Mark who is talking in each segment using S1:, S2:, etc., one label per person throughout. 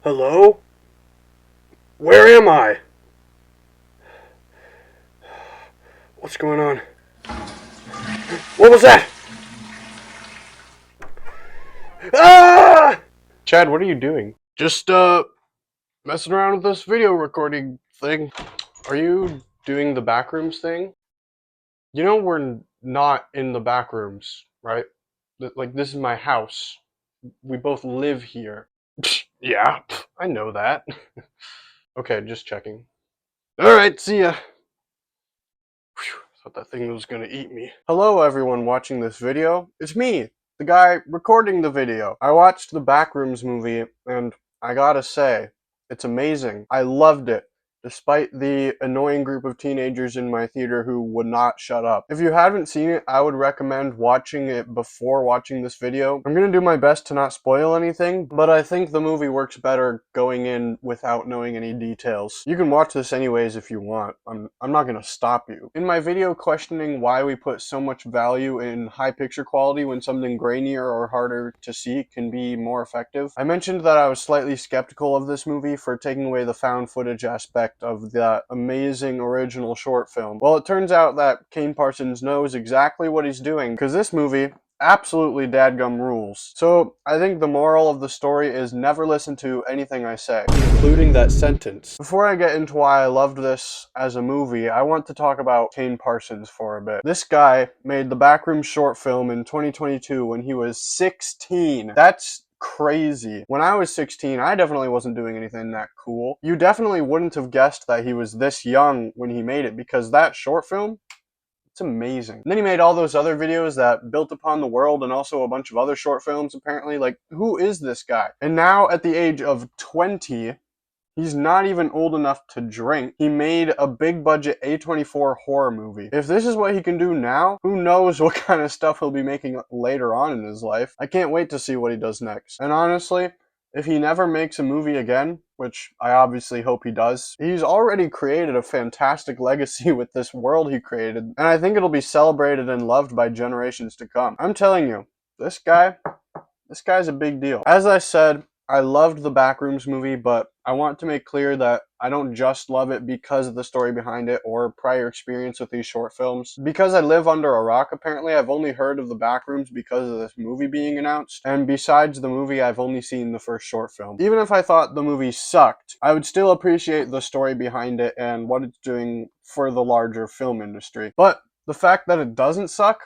S1: Hello? Where am I? What's going on? What was that? Ah!
S2: Chad, what are you doing?
S1: Just, messing around with this video recording thing.
S2: Are you doing the Backrooms thing? You know we're not in the Backrooms, right? Like, this is my house. We both live here.
S1: Yeah.
S2: I know that. Okay, just checking.
S1: Alright, see ya. Whew, thought that thing was gonna eat me.
S2: Hello everyone watching this video. It's me, the guy recording the video. I watched the Backrooms movie, and I gotta say, it's amazing. I loved it, despite the annoying group of teenagers in my theater who would not shut up. If you haven't seen it, I would recommend watching it before watching this video. I'm gonna do my best to not spoil anything, but I think the movie works better going in without knowing any details. You can watch this anyways if you want. I'm not gonna stop you. In my video questioning why we put so much value in high picture quality when something grainier or harder to see can be more effective, I mentioned that I was slightly skeptical of this movie for taking away the found footage aspect of that amazing original short film. Well, it turns out that Kane Parsons knows exactly what he's doing, because this movie absolutely dadgum rules. So I think the moral of the story is never listen to anything I say,
S1: Including that sentence.
S2: before I get into why I loved this as a movie, I want to talk about Kane Parsons for a bit. This guy made the Backrooms short film in 2022 when he was 16. That's crazy. When I was 16, I definitely wasn't doing anything that cool. You definitely wouldn't have guessed that he was this young when he made it, because that short film, it's amazing. And then he made all those other videos that built upon the world, and also a bunch of other short films apparently. Like, who is this guy? And now at the age of 20, he's not even old enough to drink. He made a big budget A24 horror movie. If this is what he can do now, who knows what kind of stuff he'll be making later on in his life. I can't wait to see what he does next. And honestly, if he never makes a movie again, which I obviously hope he does, he's already created a fantastic legacy with this world he created, and I think it'll be celebrated and loved by generations to come. I'm telling you, this guy's a big deal. As I said, I loved the Backrooms movie, but I want to make clear that I don't just love it because of the story behind it or prior experience with these short films. Because I live under a rock, apparently, I've only heard of the Backrooms because of this movie being announced, and besides the movie, I've only seen the first short film. Even if I thought the movie sucked, I would still appreciate the story behind it and what it's doing for the larger film industry. But the fact that it doesn't suck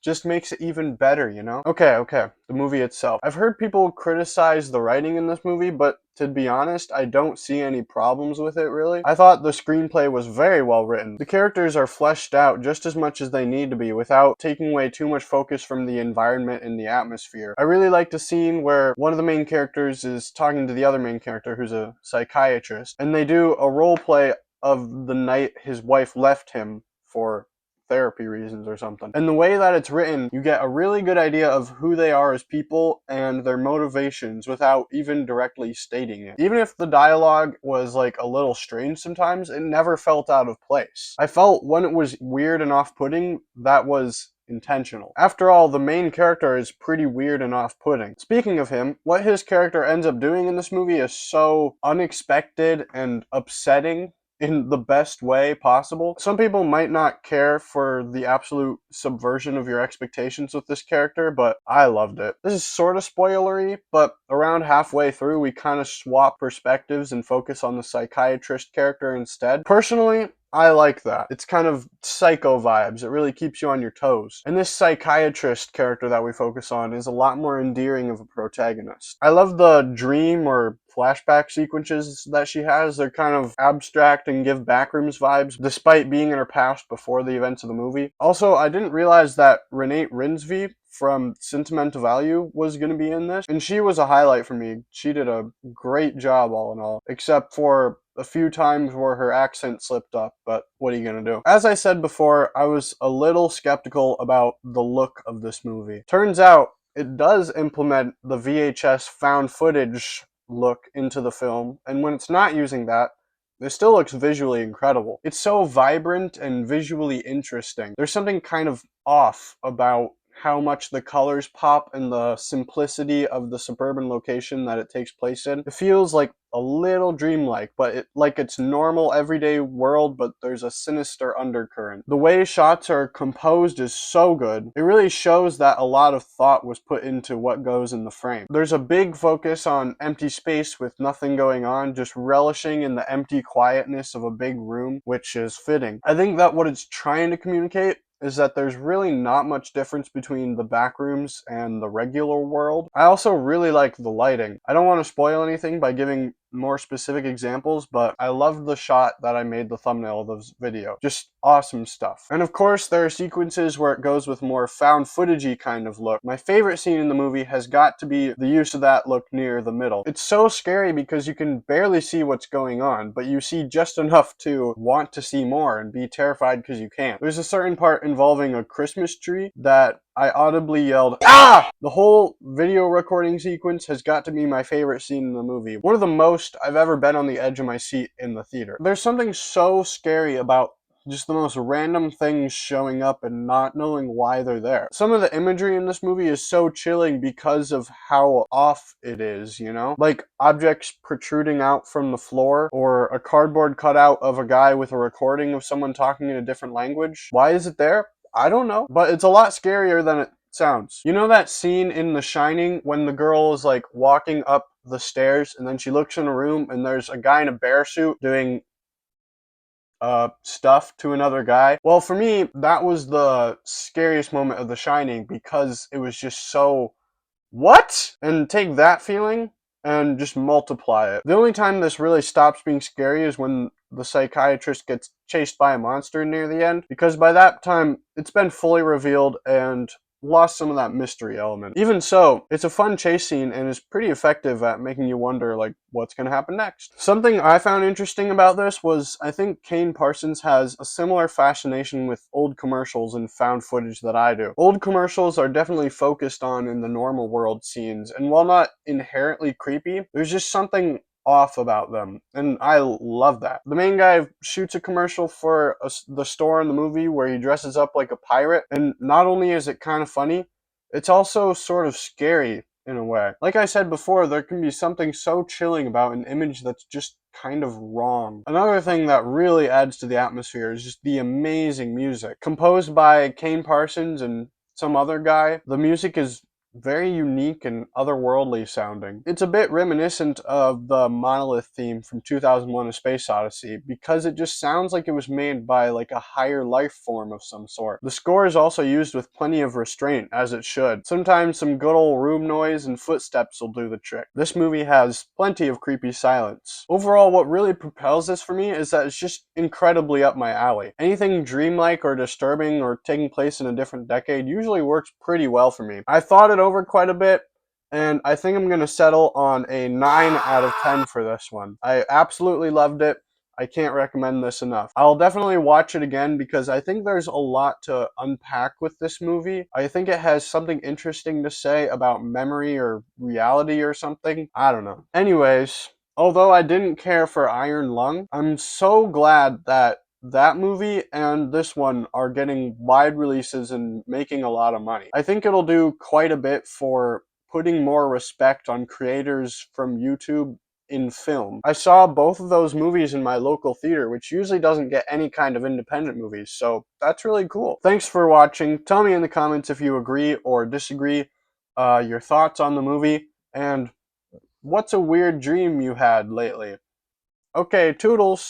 S2: just makes it even better, you know? Okay, the movie itself. I've heard people criticize the writing in this movie, but to be honest, I don't see any problems with it, really. I thought the screenplay was very well written. The characters are fleshed out just as much as they need to be without taking away too much focus from the environment and the atmosphere. I really liked the scene where one of the main characters is talking to the other main character, who's a psychiatrist, and they do a role play of the night his wife left him for therapy reasons or something. And the way that it's written, you get a really good idea of who they are as people and their motivations without even directly stating it. Even if the dialogue was like a little strange sometimes, it never felt out of place. I felt when it was weird and off-putting, that was intentional. After all, the main character is pretty weird and off-putting. Speaking of him, what his character ends up doing in this movie is so unexpected and upsetting in the best way possible. Some people might not care for the absolute subversion of your expectations with this character, but I loved it. This is sort of spoilery, but around halfway through, we kind of swap perspectives and focus on the psychiatrist character instead. Personally, I like that. It's kind of psycho vibes. It really keeps you on your toes. And this psychiatrist character that we focus on is a lot more endearing of a protagonist. I love the dream or flashback sequences that she has. They're kind of abstract and give Backrooms vibes, despite being in her past before the events of the movie. Also, I didn't realize that Renate Rinsby from Sentimental Value was going to be in this, and she was a highlight for me. She did a great job all in all, except for a few times where her accent slipped up, but what are you gonna do? As I said before, I was a little skeptical about the look of this movie. Turns out, it does implement the VHS found footage look into the film, and when it's not using that, it still looks visually incredible. It's so vibrant and visually interesting. There's something kind of off about how much the colors pop and the simplicity of the suburban location that it takes place in. It feels like a little dreamlike, but like it's normal everyday world, but there's a sinister undercurrent. The way shots are composed is so good. It really shows that a lot of thought was put into what goes in the frame. There's a big focus on empty space with nothing going on, just relishing in the empty quietness of a big room, which is fitting. I think that what it's trying to communicate is that there's really not much difference between the Backrooms and the regular world. I also really like the lighting. I don't want to spoil anything by giving more specific examples, but I loved the shot that I made the thumbnail of this video. Just awesome stuff. And of course, there are sequences where it goes with more found footagey kind of look. My favorite scene in the movie has got to be the use of that look near the middle. It's so scary because you can barely see what's going on, but you see just enough to want to see more and be terrified because you can't. There's a certain part involving a Christmas tree that I audibly yelled, "Ah!" The whole video recording sequence has got to be my favorite scene in the movie. One of the most I've ever been on the edge of my seat in the theater. There's something so scary about just the most random things showing up and not knowing why they're there. Some of the imagery in this movie is so chilling because of how off it is, you know? Like objects protruding out from the floor, or a cardboard cutout of a guy with a recording of someone talking in a different language. Why is it there? I don't know, but it's a lot scarier than it sounds. You know that scene in The Shining when the girl is like walking up the stairs and then she looks in a room and there's a guy in a bear suit doing stuff to another guy? Well, for me, that was the scariest moment of The Shining because it was just so, what? And take that feeling and just multiply it. The only time this really stops being scary is when the psychiatrist gets chased by a monster near the end, because by that time it's been fully revealed and lost some of that mystery element. Even so, it's a fun chase scene and is pretty effective at making you wonder, like, what's going to happen next. Something I found interesting about this was I think Kane Parsons has a similar fascination with old commercials and found footage that I do. Old commercials are definitely focused on in the normal world scenes, and while not inherently creepy, there's just something off about them, and I love that. The main guy shoots a commercial for the store in the movie where he dresses up like a pirate, and not only is it kind of funny, it's also sort of scary in a way. Like I said before, there can be something so chilling about an image that's just kind of wrong. Another thing that really adds to the atmosphere is just the amazing music. Composed by Kane Parsons and some other guy, the music is very unique and otherworldly sounding. It's a bit reminiscent of the Monolith theme from 2001: A Space Odyssey because it just sounds like it was made by like a higher life form of some sort. The score is also used with plenty of restraint, as it should. Sometimes some good old room noise and footsteps will do the trick. This movie has plenty of creepy silence. Overall, what really propels this for me is that it's just incredibly up my alley. Anything dreamlike or disturbing or taking place in a different decade usually works pretty well for me. I thought it over quite a bit, and I think I'm going to settle on a 9 out of 10 for this one. I absolutely loved it. I can't recommend this enough. I'll definitely watch it again because I think there's a lot to unpack with this movie. I think it has something interesting to say about memory or reality or something. I don't know. Anyways, although I didn't care for Iron Lung, I'm so glad that that movie and this one are getting wide releases and making a lot of money. I think it'll do quite a bit for putting more respect on creators from YouTube in film. I saw both of those movies in my local theater, which usually doesn't get any kind of independent movies, so that's really cool. Thanks for watching. Tell me in the comments if you agree or disagree, your thoughts on the movie, and what's a weird dream you had lately. Okay, toodles!